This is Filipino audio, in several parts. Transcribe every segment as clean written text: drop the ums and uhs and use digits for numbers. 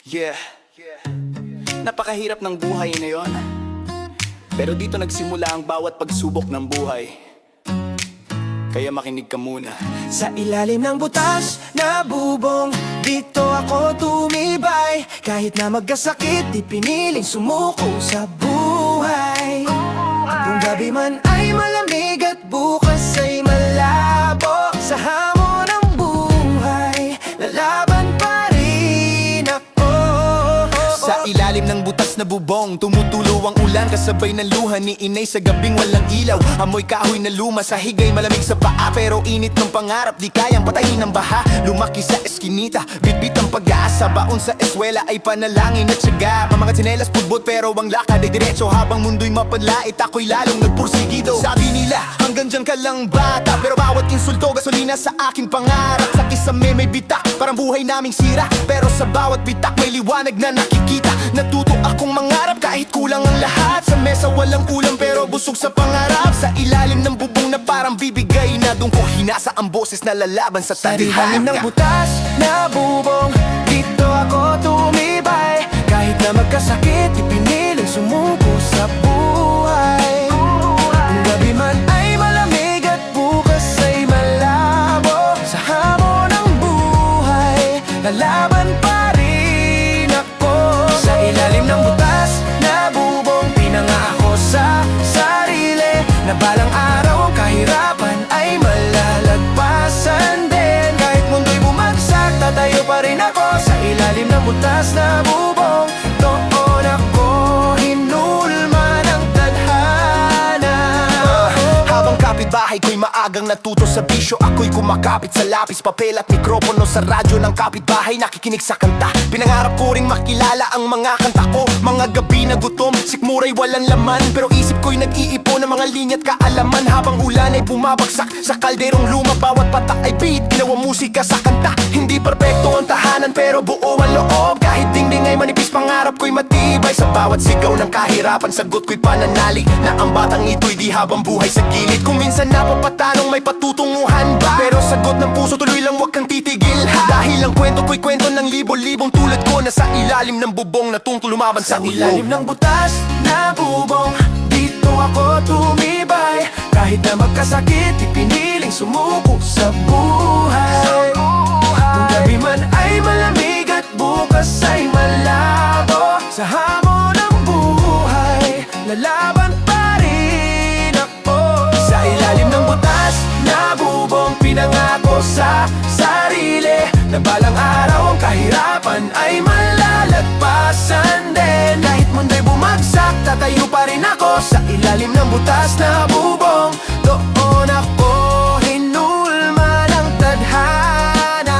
Yeah, napakahirap ng buhay ngayon. Pero dito nagsimula ang bawat pagsubok ng buhay. Kaya makinig ka muna. Sa ilalim ng butas na bubong, dito ako tumibay. Kahit na magkasakit, di piniling sumuko sa buhay. Kung gabi man ay malamig at bukas ay malabo, sa hamon ng buhay, lalaban pa rin ako. Sa ilalim ng butas na bubong, tumutulo ang ulan kasabay ng luha ni inay sa gabing walang ilaw. Amoy kahoy na luma sa higay, malamig sa paa, pero init ng pangarap di kayang patayin ng baha. Lumaki sa eskinita, bitbit ang pag-aasa, baon sa eswela ay panalangin at syaga. Mga tsinelas pudbot pero ang lakad ay diretso, habang mundo'y mapadlait ako'y lalong nagpursigido. Sabi nila hanggang dyan ka lang bata, pero bawat insulto gasolina sa aking pangarap. Sa kisame may bitak, parang buhay naming sira, pero sa bawat bitak may liwanag na nakikita. Natuto akong mangarap kahit kulang ang lahat. Sa mesa walang ulam pero busog sa pangarap. Sa ilalim ng bubong na parang bibigay na doon ko hinasa ang boses na lalaban sa Sa tadhana. ilalim ng butas na bubong, dito ako tumibay. Kahit na magkasakit, ipiniling sumuko sa buhay. Kung gabi man ay malamig at bukas ay malabo, sa hamon ng buhay, lalaban pa rin ako. Sa ilalim ng butas na bubong, pinangako sa sarili na balang araw ang kahirapan ay malalagpasan din. Kahit mundo'y bumagsak, tatayo pa rin ako. Sa ilalim ng butas na bubong, doon ako hinulma ng tadhana. Habang kapitbahay ko'y maagang natuto sa bisyo, ako'y kumakapit sa lapis, papel at mikropono. Sa radyo ng kapitbahay nakikinig sa kanta. Pinangarap ko ring makilala ang mga kanta ko. Mga gabi na gutom, sikmuray walang laman, pero isip ko'y nag-iipon ng mga linya't kaalaman. Habang ulan ay bumabagsak sa kalderong luma, bawat patak ay beat, ginawa musika sa kanta. Hindi perpekto ang tahanan pero buo ang loob. Kahit dingding ay manipis, pangarap ko'y matibay. Sa bawat sigaw ng kahirapan, sagot ko'y pananalig na ang batang ito'y di habang buhay sa gilid. Kung minsan napapatanong may patutunguhan ba, pero sagot ng puso tuloy lang, wag kang titigil ha. Dahil ang kwento ko'y kwento ng libo-libong tulad ko na sa ilalim ng bubong natungtong lumaban sa Sa ilalim ulo. ng butas na bubong, dito ako tumibay. Kahit na magkasakit, ipiniling sumuko sa buhay. Kung gabi man ay malamig at bukas ay malabo, sa hamon ng buhay, lalaban pa rin ako. Sa ilalim ng butas na bubong, pinangako sa sarili na balang araw ang kahirapan ay malalagpasan din. Kahit mundo'y bumagsak, tatayo pa rin ako. Sa ilalim ng butas na bubong, doon ako hinulma ng tadhana.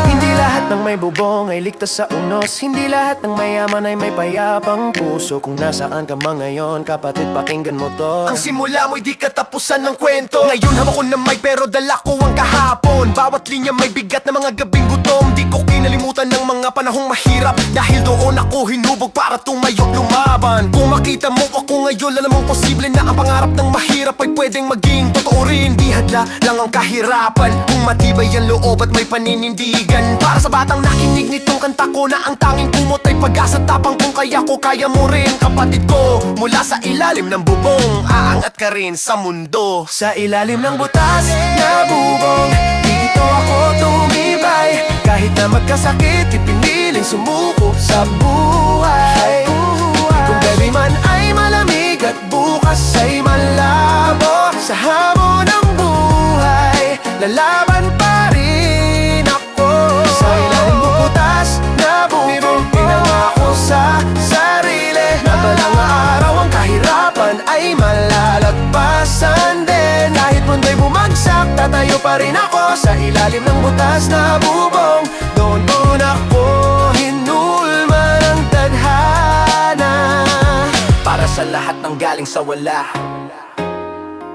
Hindi lahat ng may bubong ay ligtas sa unos, hindi lahat ng mayaman ay may payapang puso. Kung nasaan ka man ngayon, kapatid, pakinggan mo to. Ang simula mo'y di katapusan ng kwento. Ngayon hawak ko na may pero dala ko ang kahapon. Bawat linya may bigat na mga gabing gutom. Di ko kinalimutan ng mga panahong mahirap, dahil doon ako hinubog para tumayo't lumaban. Kung makita mo ako ngayon, alam mong posible na ang pangarap ng mahirap ay pwedeng maging totoo rin. Di hadla lang ang kahirapan kung matibay ang loob at may paninindigan. Para sa batang nakinig nitong kanta ko, na ang tanging kumot ay pag-asa, tapang kung kaya ko, kaya mo rin kapatid ko. Mula sa ilalim ng bubong, aangat ka rin sa mundo. Sa ilalim ng butas na bubong, dito ako tumibay. Kahit na magkasakit, ipiniling sumuko sa buhay. Kung gabi man ay malamig at bukas ay malabo, sa hamon ng buhay, lalaban pa rin ako. Sa ilalim ng butas na bubong, pinangako sa sarili na balang araw ang kahirapan ay malalagpasan din. Kahit mundo'y bumagsak, tatayo pa rin ako. Sa ilalim ng butas na bubong, doon ako hinulma ng tadhana. Para sa lahat ng galing sa wala,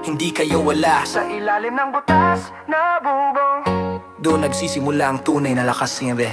hindi kayo wala. Sa ilalim ng butas na bubong, Doon nagsisimula ang tunay na lakas, hindi?